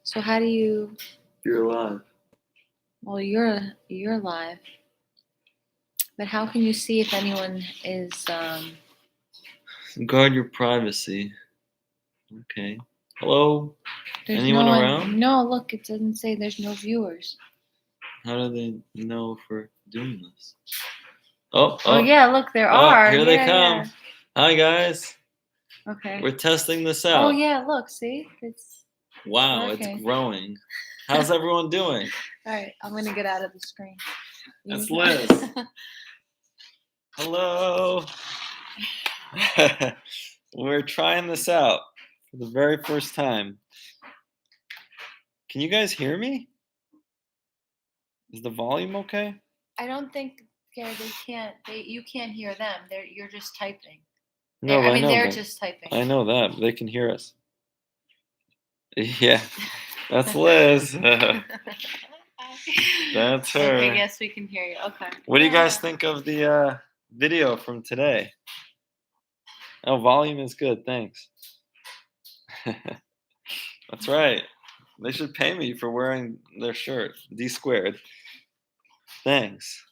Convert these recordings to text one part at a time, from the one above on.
So how do you? You're alive. Well, you're live, but how can you see if anyone is? Guard your privacy. Okay. Hello? There's Anyone no one. around? No, look, it doesn't say there's no viewers. How do they know if we're doing this? Oh, Oh yeah, look, there are. Here they come. Yeah. Hi, guys. Okay. We're testing this out. Oh yeah, look, see, it's. Wow, working. it's growing. How's everyone doing? All right, I'm gonna get out of the screen. That's Liz. Hello. We're trying this out for the very first time. Can you guys hear me? Is the volume okay? I don't think they can't. You can't hear them. You're just typing. No, I know. They're just typing. I know that. They can hear us. Yeah, that's Liz. That's her. Okay, yes, we can hear you. Okay. What do you guys think of the video from today? Oh, volume is good. Thanks. That's right. They should pay me for wearing their shirt. D squared. Thanks.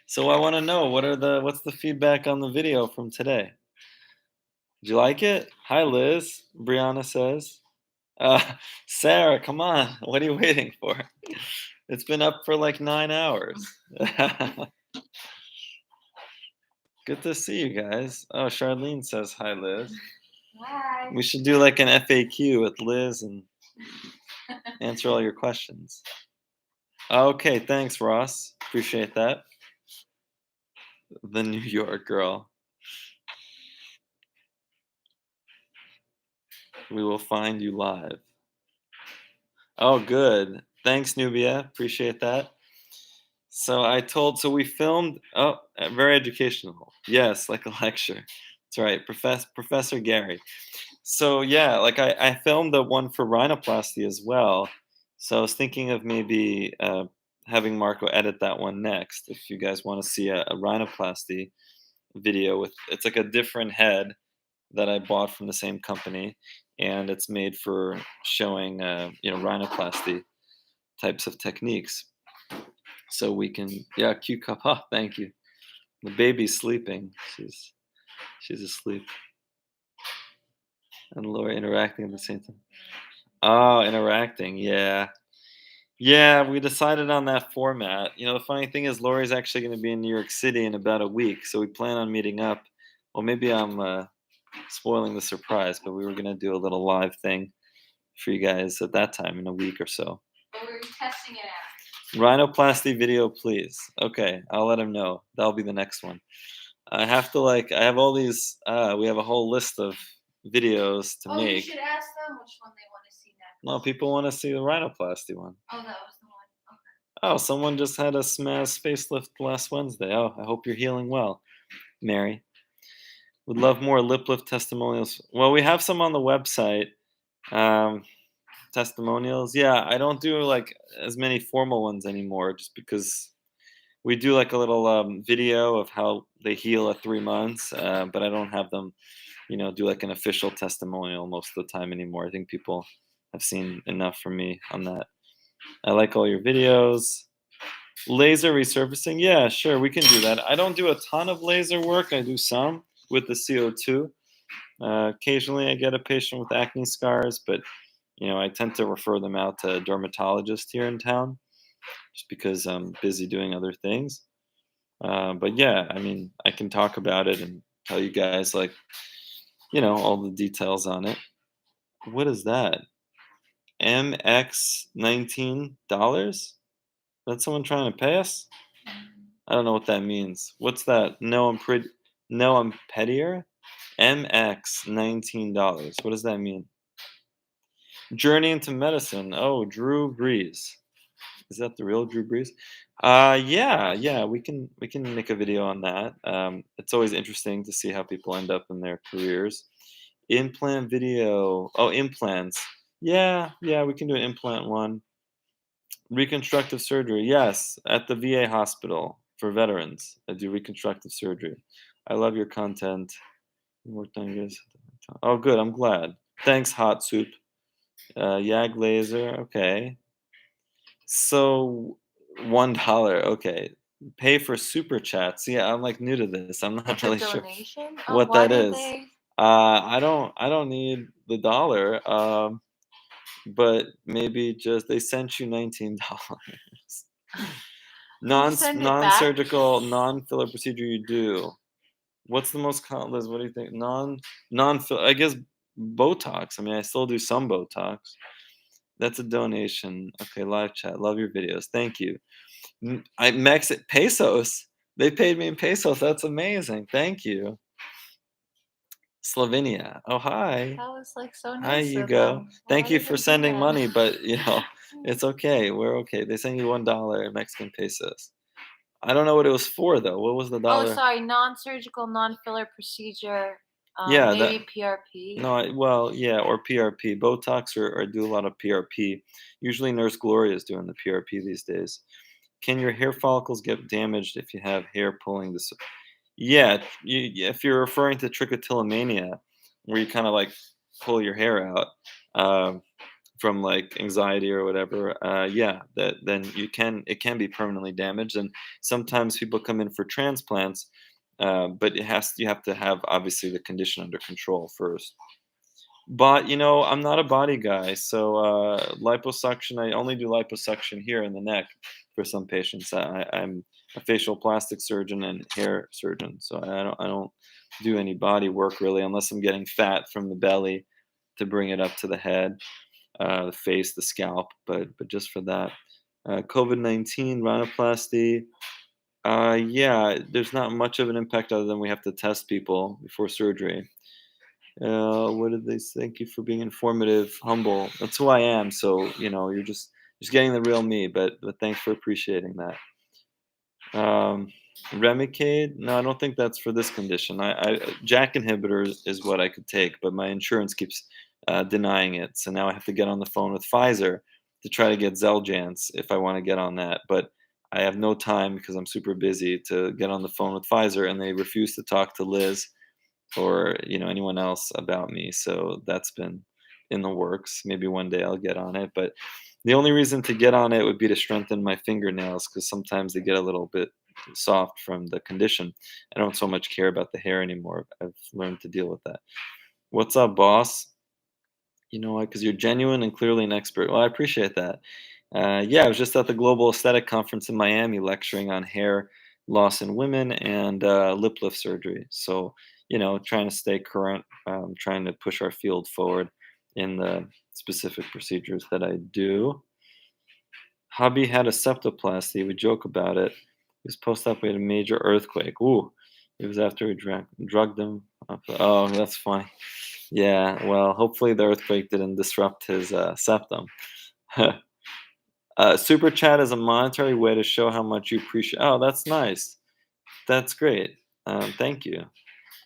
So I want to know what's the feedback on the video from today? Did you like it? Hi, Liz. Brianna says. Sarah, come on. What are you waiting for? It's been up for like 9 hours. Good to see you guys. Oh, Charlene says hi, Liz. Hi. We should do like an FAQ with Liz and answer all your questions. Okay, thanks, Ross. Appreciate that. The New York girl. We will find you live. Oh, good. Thanks, Nubia. Appreciate that. So we filmed. Oh, very educational. Yes, like a lecture. That's right, Professor Gary. So yeah, like I filmed the one for rhinoplasty as well. So I was thinking of maybe having Marco edit that one next. If you guys want to see a rhinoplasty video it's like a different head that I bought from the same company, and it's made for showing rhinoplasty types of techniques. So we can cute cup. Oh, thank you. The baby's sleeping. She's asleep. And Laura interacting at the same time. Oh, interacting, yeah. Yeah, we decided on that format. The funny thing is Lori's actually going to be in New York City in about a week, so we plan on meeting up. Well, maybe I'm spoiling the surprise, but we were going to do a little live thing for you guys at that time in a week or so. But we're testing it out. Rhinoplasty video, please. Okay, I'll let him know. That'll be the next one. I have all these, we have a whole list of videos to make. You should ask them which one they want to see next. No, people want to see the rhinoplasty one. Oh, that was the one. Okay. Oh, someone just had a Smaz facelift last Wednesday. Oh, I hope you're healing well, Mary. Would love more lip lift testimonials. Well, we have some on the website. Testimonials. Yeah, I don't do like as many formal ones anymore just because we do like a little video of how they heal at 3 months, but I don't have them, do like an official testimonial most of the time anymore. I think people have seen enough from me on that. I like all your videos. Laser resurfacing. Yeah, sure, we can do that. I don't do a ton of laser work. I do some with the CO2. Occasionally I get a patient with acne scars, but I tend to refer them out to a dermatologist here in town just because I'm busy doing other things. But yeah, I mean, I can talk about it and tell you guys all the details on it. What is that? MX $19? That's someone trying to pay us? I don't know what that means. What's that? No, I'm pettier. MX $19. What does that mean? Journey into medicine. Oh, Drew Brees. Is that the real Drew Brees? Yeah. We can make a video on that. It's always interesting to see how people end up in their careers. Implant video. Oh, implants. Yeah. We can do an implant one. Reconstructive surgery. Yes, at the VA hospital for veterans. I do reconstructive surgery. I love your content. Worked on yours. Oh, good. I'm glad. Thanks, Hot Soup. Yag laser. Okay. So $1. Okay. Pay for super chats. Yeah, I'm like new to this. I'm not It's a really sure donation. Oh, what why that did is. they? I don't need the dollar. But maybe just they sent you $19. Can you send it back? Non-surgical, non-filler procedure you do. What's the most common, Liz? What do you think? Non-fill. I guess Botox. I mean, I still do some Botox. That's a donation. Okay, live chat. Love your videos. Thank you. I Mex pesos. They paid me in pesos. That's amazing. Thank you. Slovenia. Oh, hi. That was like so Hi, nice of Hugo. them. Thank Why you did for they do sending that? money, but it's okay. We're okay. They sent you $1 in Mexican pesos. I don't know what it was for though. What was the Oh, dollar? sorry, non-surgical, non-filler procedure. Yeah, that Maybe PRP. no, well, yeah, or PRP. Botox or do a lot of PRP. Usually Nurse Gloria is doing the PRP these days. Can your hair follicles get damaged if you have hair pulling this? Yeah, if you're referring to trichotillomania, where you kind of like pull your hair out, um, from like anxiety or whatever, yeah, that then it can be permanently damaged, and sometimes people come in for transplants, but you have to have obviously the condition under control first. But I'm not a body guy, so liposuction. I only do liposuction here in the neck for some patients. I'm a facial plastic surgeon and hair surgeon, so I don't do any body work really unless I'm getting fat from the belly to bring it up to the head, the face, the scalp, but just for that. COVID-19 rhinoplasty. Yeah, there's not much of an impact other than we have to test people before surgery. What did they say? Thank you for being informative, humble. That's who I am. So you're just getting the real me. But thanks for appreciating that. Remicade? No, I don't think that's for this condition. Jack inhibitors is what I could take, but my insurance keeps denying it. So now I have to get on the phone with Pfizer to try to get Xeljanz if I want to get on that. But I have no time because I'm super busy to get on the phone with Pfizer, and they refuse to talk to Liz or anyone else about me. So that's been in the works. Maybe one day I'll get on it, but the only reason to get on it would be to strengthen my fingernails because sometimes they get a little bit soft from the condition. I don't so much care about the hair anymore. I've learned to deal with that. What's up, boss? You know what? Because you're genuine and clearly an expert. Well, I appreciate that. Yeah, I was just at the Global Aesthetic Conference in Miami lecturing on hair loss in women and lip lift surgery. So, trying to stay current, trying to push our field forward in the specific procedures that I do. Hubby had a septoplasty. We joke about it. He was post-op. We had a major earthquake. Ooh, it was after we drugged him. Oh, that's funny. Yeah, well, hopefully the earthquake didn't disrupt his septum. Super chat is a monetary way to show how much you appreciate. Oh, that's nice. That's great. Thank you.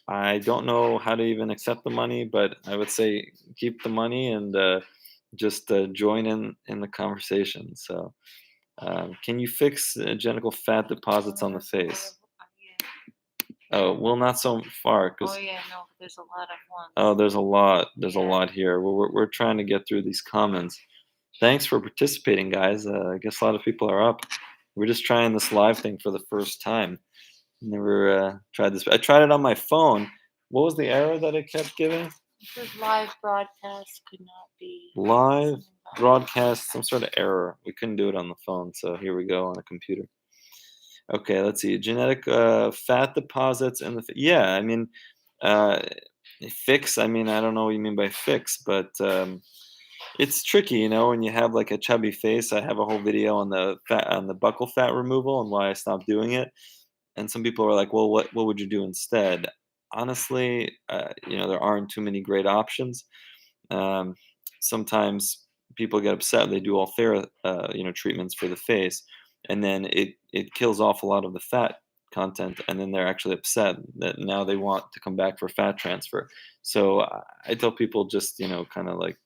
I don't know how to even accept the money, but I would say keep the money and just join in the conversation. So, can you fix genital fat deposits on the face? Oh, well, not so far, Oh because yeah, no, there's a lot of ones. oh, there's a lot. There's a Yeah. lot here. We're trying to get through these comments. Thanks for participating, guys. I guess a lot of people are up. We're just trying this live thing for the first time. Never tried this. I tried it on my phone. What was the error that it kept giving? It says live broadcast could not be. Live broadcast, some sort of error. We couldn't do it on the phone, so here we go on a computer. Okay, let's see. Genetic fat deposits in the yeah. I mean, uh, fix. I mean, I don't know what you mean by fix, but it's tricky, when you have like a chubby face. I have a whole video on the buccal fat removal and why I stopped doing it. And some people are like, "Well, what would you do instead?" Honestly, there aren't too many great options. Um, Sometimes people get upset. They do all fair, treatments for the face, and then it kills off a lot of the fat content, and then they're actually upset that now they want to come back for fat transfer. So I tell people just kind of like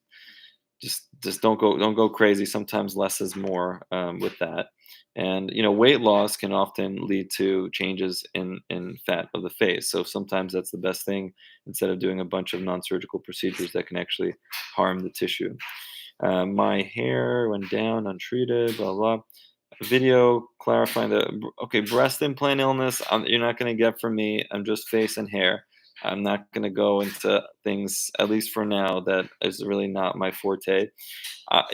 just don't go crazy. Sometimes less is more with that, and weight loss can often lead to changes in fat of the face. So sometimes that's the best thing instead of doing a bunch of non-surgical procedures that can actually harm the tissue. My hair went down untreated, blah, blah. Video clarifying okay, breast implant illness, you're not going to get from me. I'm just face and hair. I'm not going to go into things, at least for now, that is really not my forte.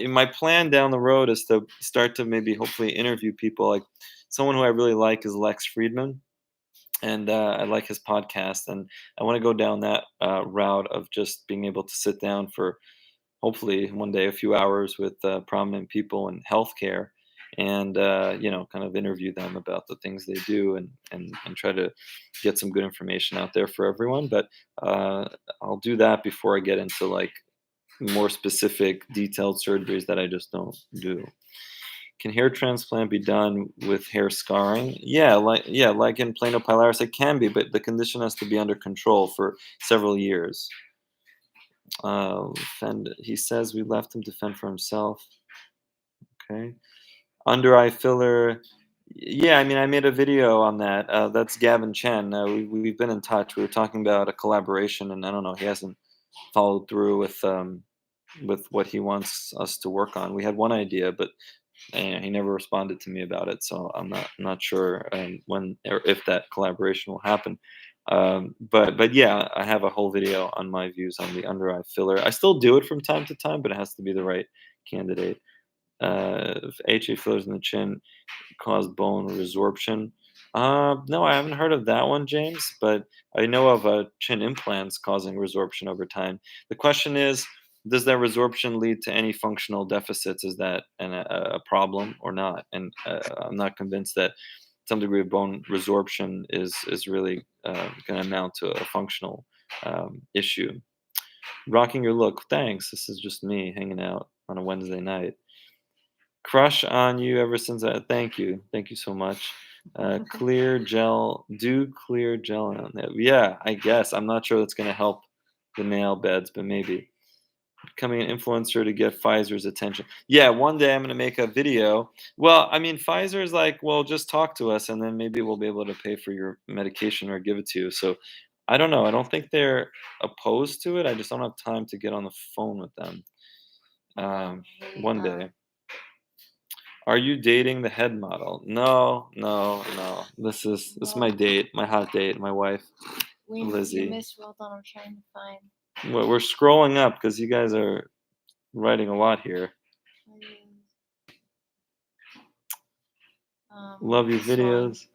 My plan down the road is to start to maybe hopefully interview people. Like someone who I really like is Lex Friedman, and I like his podcast, and I want to go down that route of just being able to sit down for hopefully one day a few hours with prominent people in healthcare, and kind of interview them about the things they do, and try to get some good information out there for everyone. But uh, I'll do that before I get into like more specific detailed surgeries that I just don't do. Can hair transplant be done with hair scarring? Yeah, like in planopilaris it can be, but the condition has to be under control for several years. Fend He says we left him to fend for himself. Okay. Under eye filler. Yeah, I mean, I made a video on that. That's Gavin Chen. We've been in touch. We were talking about a collaboration, and I don't know, he hasn't followed through with what he wants us to work on. We had one idea, but he never responded to me about it, so I'm not sure when or if that collaboration will happen. But yeah, I have a whole video on my views on the under eye filler. I still do it from time to time, but it has to be the right candidate. If HA fillers in the chin cause bone resorption. No, I haven't heard of that one, James, but I know of chin implants causing resorption over time. The question is, does that resorption lead to any functional deficits? Is that a problem or not? And I'm not convinced that some degree of bone resorption is really going to amount to a functional issue. Rocking your look. Thanks. This is just me hanging out on a Wednesday night. Crush on you ever since I thank you. Thank you so much. Clear gel, do clear gel on that. Yeah, I guess. I'm not sure that's gonna help the nail beds, but maybe. Becoming an influencer to get Pfizer's attention. Yeah, one day I'm gonna make a video. Well, I mean, Pfizer's like, well, just talk to us and then maybe we'll be able to pay for your medication or give it to you. So I don't know. I don't think they're opposed to it. I just don't have time to get on the phone with them. One day. Are you dating the head model? No, no, no. This is my date, my hot date, my wife, You Lizzie. misspelled on. I'm trying to find. We're scrolling up because you guys are writing a lot here. Love your This one. videos.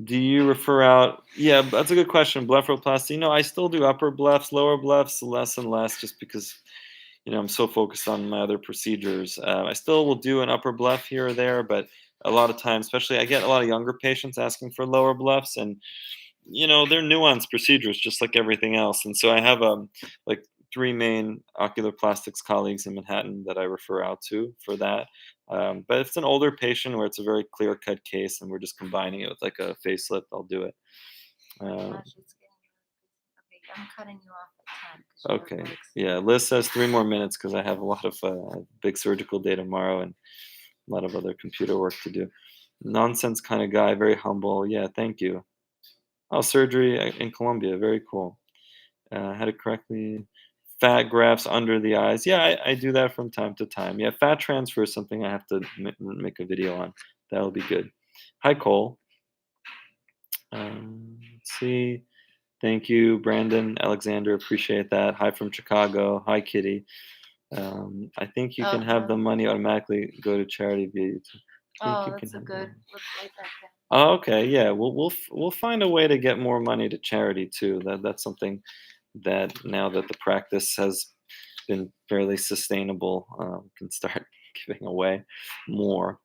Do you refer out? Yeah, that's a good question. Blepharoplasty. No, I still do upper blephs, lower blephs, less and less, just because I'm so focused on my other procedures. I still will do an upper bleph here or there, but a lot of times, especially I get a lot of younger patients asking for lower blephs, and they're nuanced procedures just like everything else. And so I have like three main ocular plastics colleagues in Manhattan that I refer out to for that. But if it's an older patient where it's a very clear cut case and we're just combining it with like a facelift, I'll do it. Gosh, it's getting really busy. Okay, I'm cutting you off at 10. 'Cause you have Okay. like Yeah, Liz says 3 more minutes because I have a lot of big surgical day tomorrow and a lot of other computer work to do. Nonsense kind of guy, very humble. Yeah, thank you. Oh, surgery in Colombia, very cool. Had it correctly. Fat grafts under the eyes. Yeah, I do that from time to time. Yeah, fat transfer is something I have to make a video on. That'll be good. Hi, Cole. Let's see. Thank you, Brandon Alexander. Appreciate that. Hi from Chicago. Hi, Kitty. I think you can have the money automatically go to charity via YouTube. I think you that's can a have good. the- Let's write that down. Oh, okay, yeah, we'll find a way to get more money to charity too. That's something that now that the practice has been fairly sustainable, can start giving away more.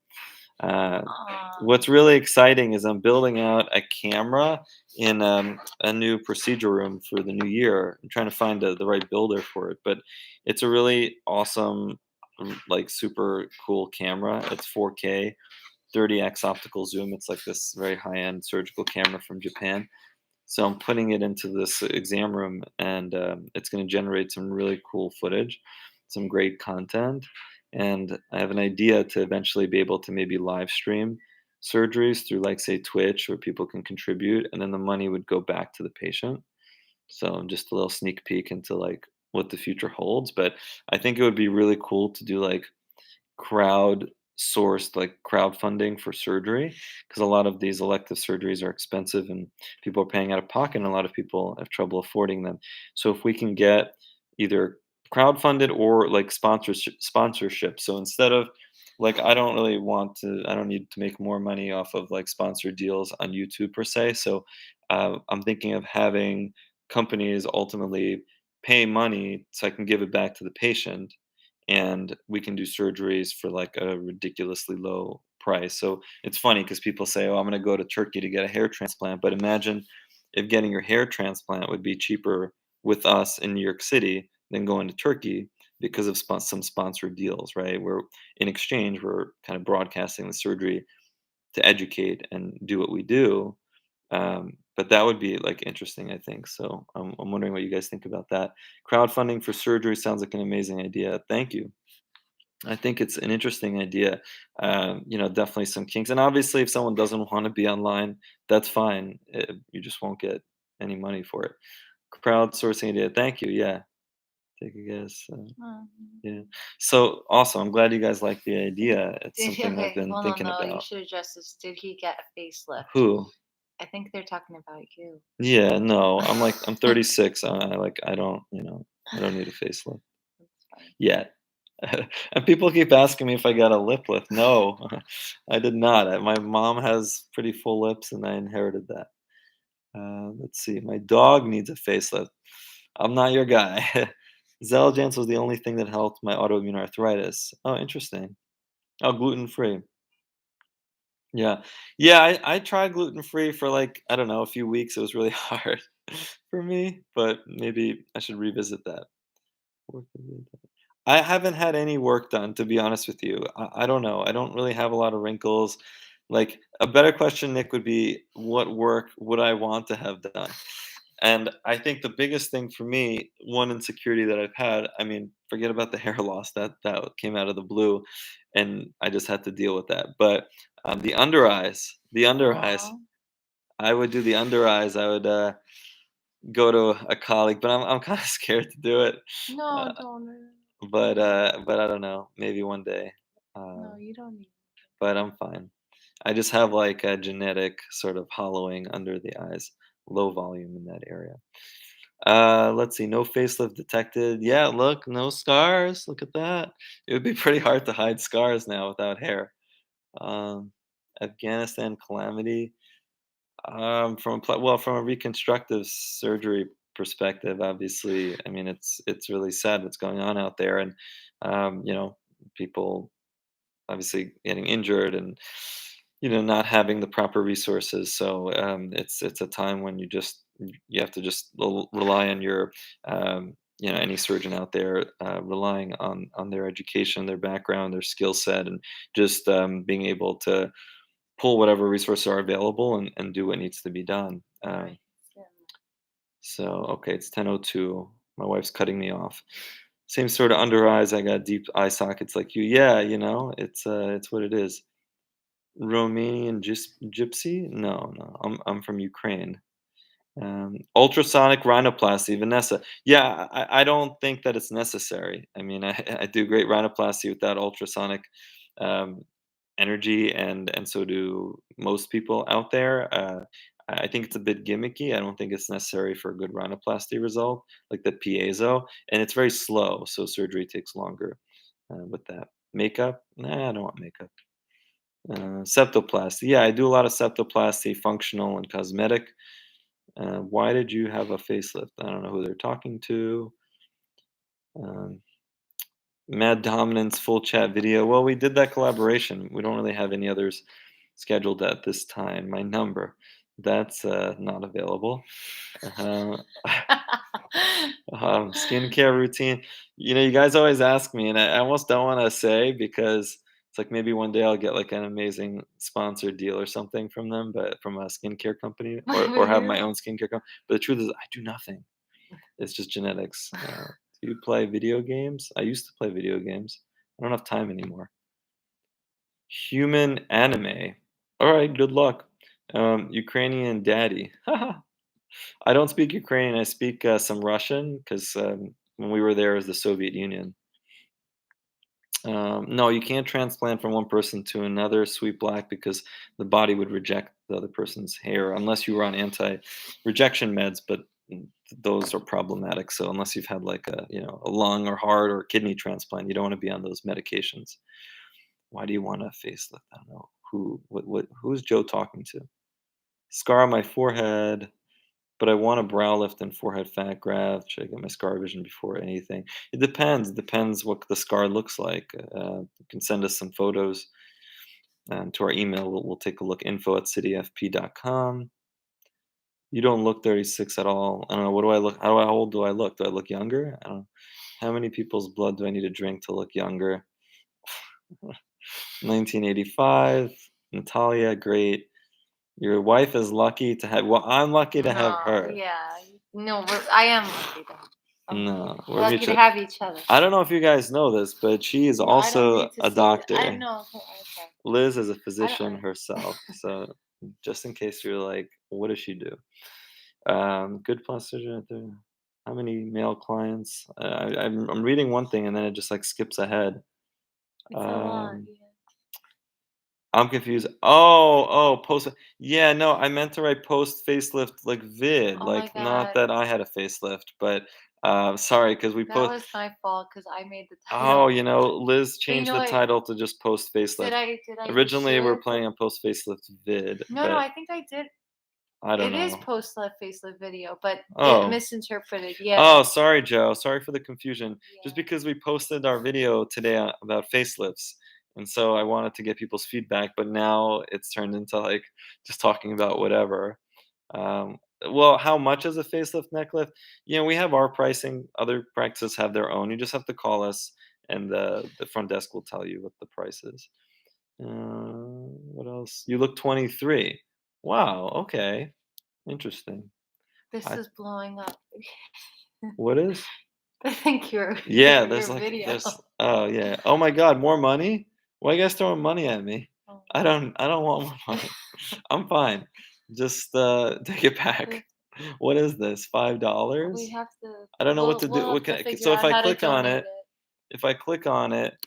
What's really exciting is I'm building out a camera in a new procedure room for the new year. I'm trying to find the right builder for it, but it's a really awesome, like super cool camera. It's 4K, 30x optical zoom. It's like this very high end surgical camera from Japan. So I'm putting it into this exam room, and it's going to generate some really cool footage, some great content, and I have an idea to eventually be able to maybe live stream surgeries through, like, say, Twitch, where people can contribute, and then the money would go back to the patient. So just a little sneak peek into like what the future holds. But I think it would be really cool to do like crowd sourced, like crowdfunding for surgery, because a lot of these elective surgeries are expensive and people are paying out of pocket, and a lot of people have trouble affording them. So if we can get either crowdfunded or like sponsorship. So instead of like, I don't need to make more money off of like sponsored deals on YouTube per se. So I'm thinking of having companies ultimately pay money so I can give it back to the patient, and we can do surgeries for like a ridiculously low price. So it's funny because people say, "Oh, I'm going to go to Turkey to get a hair transplant," but imagine if getting your hair transplant would be cheaper with us in New York City than going to Turkey because of some sponsored deals, right? Where in exchange we're kind of broadcasting the surgery to educate and do what we do. But that would be like interesting, I think. So I'm wondering what you guys think about that. Crowdfunding for surgery sounds like an amazing idea. Thank you. I think it's an interesting idea. Definitely some kinks, and obviously, if someone doesn't want to be online, that's fine. You just won't get any money for it. Crowdsourcing idea. Thank you. Yeah, take a guess. Um, Yeah. So awesome. I'm glad you guys like the idea. It's Did he, something I've okay, been hold on, thinking no, you about. should address this. Did he get a facelift? Who? I think they're talking about you. Yeah. No. I'm 36. I don't need a facelift That's funny. yet. And people keep asking me if I got a lip lift. No, I did not. My mom has pretty full lips, and I inherited that. Let's see. My dog needs a facelift. I'm not your guy. Xeljanz was the only thing that helped my autoimmune arthritis. Oh, interesting. Oh, gluten free. Yeah. Yeah, I tried gluten free for like, I don't know, a few weeks. It was really hard for me, but maybe I should revisit that. Work with it. I haven't had any work done, to be honest with you. I don't know. I don't really have a lot of wrinkles. Like, a better question, Nick, would be what work would I want to have done? And I think the biggest thing for me, one insecurity that I've had, I mean, forget about the hair loss that came out of the blue, and I just had to deal with that. But the under eyes, Aw. I would do the under eyes. I would go to a colleague, but I'm kind of scared to do it. No, Uh, don't. but I don't know, maybe one day. Uh, No, you don't need. but I'm fine. I just have like a genetic sort of hollowing under the eyes, low volume in that area. Let's see, no facelift detected. Yeah, look, no scars. Look at that. It would be pretty hard to hide scars now without hair. Um, Afghanistan calamity. From a reconstructive surgery perspective, obviously, I mean, it's really sad what's going on out there, and people obviously getting injured and not having the proper resources. So it's a time when you have to just rely on your any surgeon out there, relying on their education, their background, their skill set, and just being able to pull whatever resources are available and do what needs to be done. Right. Yeah. So okay, it's 10:02. My wife's cutting me off. Same sort of under eyes. I got deep eye sockets like you. Yeah, it's what it is. Romanian gypsy? No, no. I'm from Ukraine. Ultrasonic rhinoplasty, Vanessa. Yeah, I don't think that it's necessary. I mean, I do great rhinoplasty without ultrasonic um, energy, and so do most people out there. I think it's a bit gimmicky. I don't think it's necessary for a good rhinoplasty result, like the piezo, and it's very slow, so surgery takes longer with that. Makeup? Nah, I don't want makeup. Septoplasty. Yeah, I do a lot of septoplasty, functional and cosmetic. Why did you have a facelift? I don't know who they're talking to. Um, Mad Dominance full chat video. Well, we did that collaboration. We don't really have any others scheduled at this time. My number. That's not available. Uh, skincare routine. You guys always ask me, and I almost don't want to say because it's like maybe one day I'll get like an amazing sponsored deal or something from them, but from a skincare company, or have my Really? own skincare company. But the truth is, I do nothing. It's just genetics. Do you play video games? I used to play video games. I don't have time anymore. Human anime. All right, good luck. Ukrainian daddy. I don't speak Ukrainian. I speak some Russian because when we were there as the Soviet Union. No, you can't transplant from one person to another, sweet black, because the body would reject the other person's hair unless you were on anti-rejection meds, but those are problematic. So unless you've had like a lung or heart or kidney transplant, you don't want to be on those medications. Why do you want a facelift? I don't know. Who's Joe talking to? Scar on my forehead, but I want a brow lift and forehead fat graft. Should I get my scar vision before anything? It depends. Depends what the scar looks like. You can send us some photos to our email. We'll take a look. info@cityfp.com. You don't look 36 at all. I don't know. What do I look? How old do I look? Do I look younger? I don't know. How many people's blood do I need to drink to look younger? 1985. Natalia, great. Your wife is lucky to have. Well, I'm lucky to have No, her. yeah. No, I am lucky to. I'm No, we're lucky to mutual. have each other. I don't know if you guys know this, but she is No, I don't also need to a see it. I doctor. know. Okay. Liz is a I don't. physician herself. So just in case you're like, what does she do? Good plastic surgeon out there. How many male clients? I'm reading one thing and then it just like skips ahead. It's a lot. Um, Yeah. I'm confused. Oh, post. Yeah, no, I meant to write post facelift like vid, Oh my like not god. that I had a facelift, but sorry, because we That put. was my fault because I made the Oh, title. Liz But you changed know the what? title to just post Did facelift. I did I Originally, we're share the? planning on post facelift vid, No, no. but I think I did. I don't It is know. post left facelift video, but it Oh, misinterpreted. Yeah. oh, sorry, Joe. Sorry for the confusion. Just Yeah. because we posted our video today about facelifts, and so I wanted to get people's feedback, but now it's turned into like just talking about whatever. Well, how much is a facelift neck lift? We have our pricing. Other practices have their own. You just have to call us, and the front desk will tell you what the price is. What else? You look 23. Wow. Okay. Interesting. This I is blowing up. What is? I think your Yeah. your There's like video. there's. Oh yeah. Oh my God. More money? Why you guys throwing money at me? Oh, I don't want more money. I'm fine. Just take it back. What is this? we $5? have to. I don't know what to do. We'll have to figure So if out I how to click on donate it, it.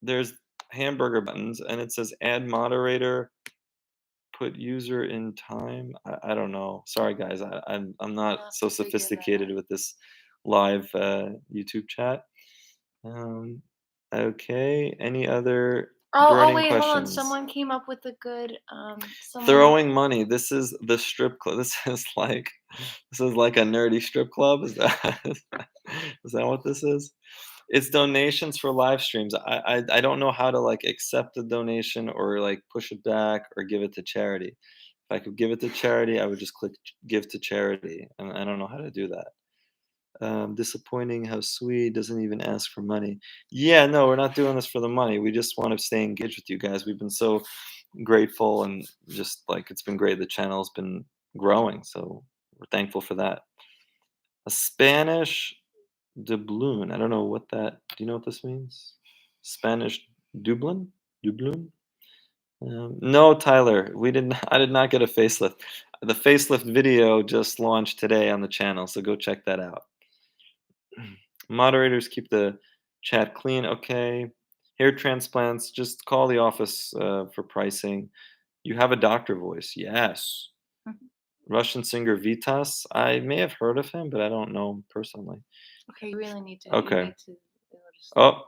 there's hamburger buttons, and it says add moderator, put user in time. I don't know. Sorry guys, I'm We'll not have so to figure that sophisticated out. with this live YouTube chat. Um, okay. Any other Oh, burning wait, hold on. questions? Someone came up with a good someone. Throwing money. This is the strip club. This is like a nerdy strip club. Is that is that what this is? It's donations for live streams. I don't know how to like accept a donation or like push it back or give it to charity. If I could give it to charity, I would just click give to charity, and I don't know how to do that. Disappointing how sweet doesn't even ask for money. Yeah, no, we're not doing this for the money. We just want to stay engaged with you guys. We've been so grateful and just like it's been great. The channel's been growing, so we're thankful for that. A Spanish doubloon. I don't know what that. Do you know what this means? Spanish Dublin? Dublin? No, Tyler. We did not. I did not get a facelift. The facelift video just launched today on the channel, so go check that out. Moderators keep the chat clean. Okay. Hair transplants. Just call the office for pricing. You have a doctor voice. Yes. Mhm. Russian singer Vitas. I may have heard of him, but I don't know him personally. Okay, you really need to. You Okay. need to. Just, Oh,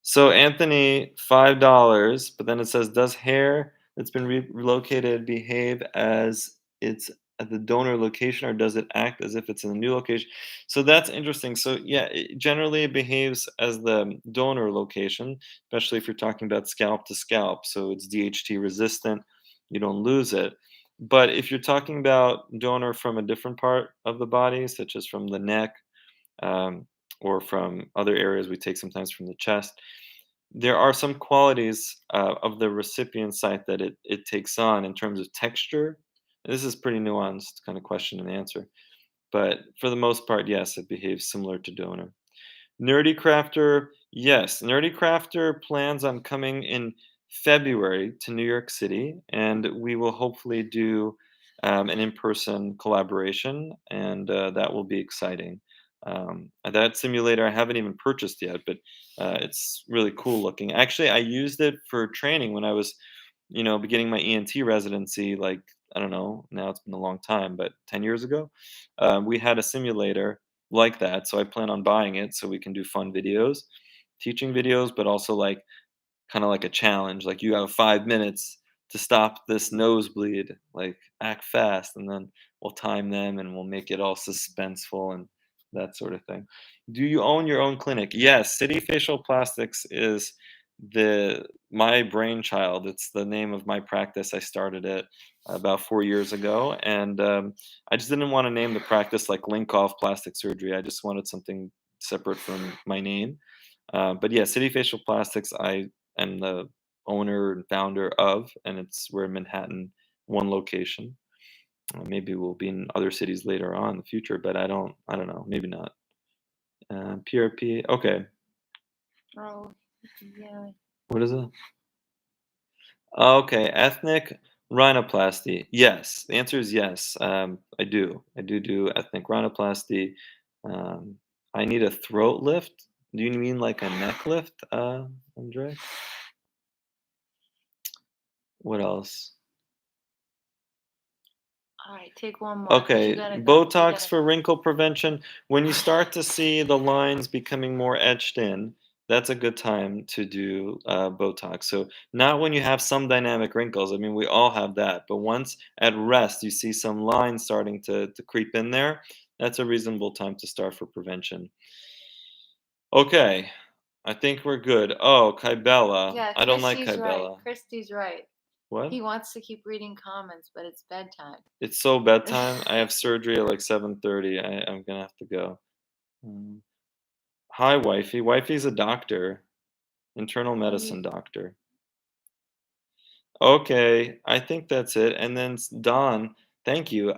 so Anthony, $5, but then it says, does hair that's been relocated behave as it's at the donor location, or does it act as if it's in a new location? So that's interesting. So yeah, generally it behaves as the donor location, especially if you're talking about scalp to scalp. So it's DHT resistant, you don't lose it. But if you're talking about donor from a different part of the body, such as from the neck, um, or from other areas we take sometimes from the chest, there are some qualities of the recipient site that it takes on in terms of texture. This is pretty nuanced kind of question and answer, but for the most part, yes, it behaves similar to donor. Nerdy Crafter, yes, Nerdy Crafter plans on coming in February to New York City, and we will hopefully do an in-person collaboration, and that will be exciting. That simulator I haven't even purchased yet, but it's really cool looking. Actually, I used it for training when I was, beginning my ENT residency. Like, I don't know, now it's been a long time, but 10 years ago, we had a simulator like that. So I plan on buying it so we can do fun videos, teaching videos, but also like kind of like a challenge. Like you have 5 minutes to stop this nosebleed. Like act fast, and then we'll time them and we'll make it all suspenseful and that sort of thing. Do you own your own clinic? Yes, City Facial Plastics is the my brainchild. It's the name of my practice. I started it about 4 years ago, and I just didn't want to name the practice like Link Off Plastic Surgery. I just wanted something separate from my name. But yeah, City Facial Plastics, I am the owner and founder of, and we're in Manhattan, one location. Maybe we'll be in other cities later on in the future, but I don't know, maybe not. PRP, okay. Oh, yeah. What is it? Okay, ethnic rhinoplasty. Yes, the answer is yes. I do. I do ethnic rhinoplasty. Um, I need a throat lift. Do you mean like a neck lift, Andre? What else? All right, take one more because you Okay, gotta go. You Botox gotta for go. wrinkle prevention. When you start to see the lines becoming more etched in, that's a good time to do Botox. So, not when you have some dynamic wrinkles. I mean, we all have that. But once at rest, you see some lines starting to creep in there, that's a reasonable time to start for prevention. Okay, I think we're good. Oh, Kybella. Yeah, I don't like Christy's right. Kybella. Christy's right. What? He wants to keep reading comments, but it's bedtime. It's so bedtime. I have surgery at like 7:30. I'm gonna have to go. Mm. Hi, wifey. Wifey's a doctor, internal Oh, you. medicine doctor. Okay, I think that's it. And then Don, thank you.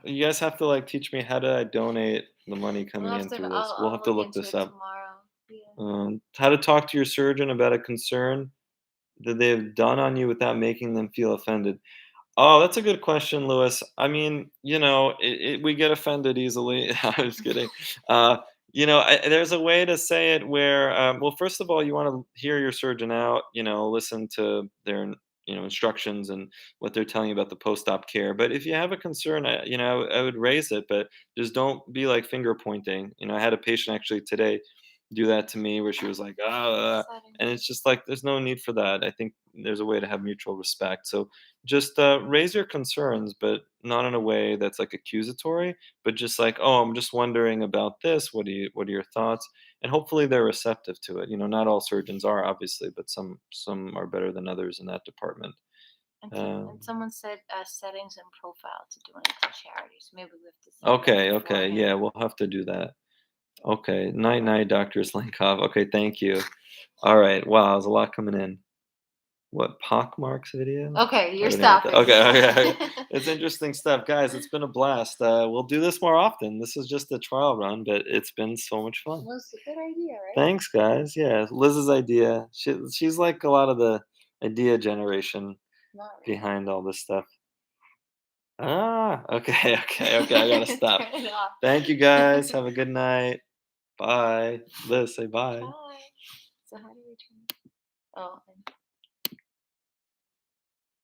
You guys have to like teach me how to donate the money We'll coming have in to. through this. We'll I'll have to look look into this it up. tomorrow. Yeah. How to talk to your surgeon about a concern that they have done on you without making them feel offended. Oh, that's a good question, Lewis. I mean, we get offended easily. I was kidding. Uh, there's a way to say it where, well, first of all, you want to hear your surgeon out. Listen to their, instructions and what they're telling you about the post-op care. But if you have a concern, I would raise it, but just don't be like finger pointing. I had a patient actually today do that to me where she was like, ah, Exciting. and it's just like there's no need for that. I think there's a way to have mutual respect. So just raise your concerns, but not in a way that's like accusatory, but just like, oh, I'm just wondering about this. What are your thoughts? And hopefully they're receptive to it. Not all surgeons are, obviously, but some are better than others in that department. And someone said settings and profile to donate to charities. Maybe we have to set that Okay, yeah, beforehand. we'll have to do that. Okay, night night, Dr. Slinkov. Okay, thank you. All right, wow, there's a lot coming in. What, pockmarks video? Okay, I you're already have to, stopping. okay. It's interesting stuff, guys. It's been a blast. We'll do this more often. This is just a trial run, but it's been so much fun. Well, it's a good idea, right? Thanks, guys. Yeah, Liz's idea. She's like a lot of the idea generation Not really. behind all this stuff. Ah, okay, okay. I gotta stop. Turn it off. Thank you, guys. Have a good night. Bye. Liz, say bye. Bye. So how do we turn? Oh.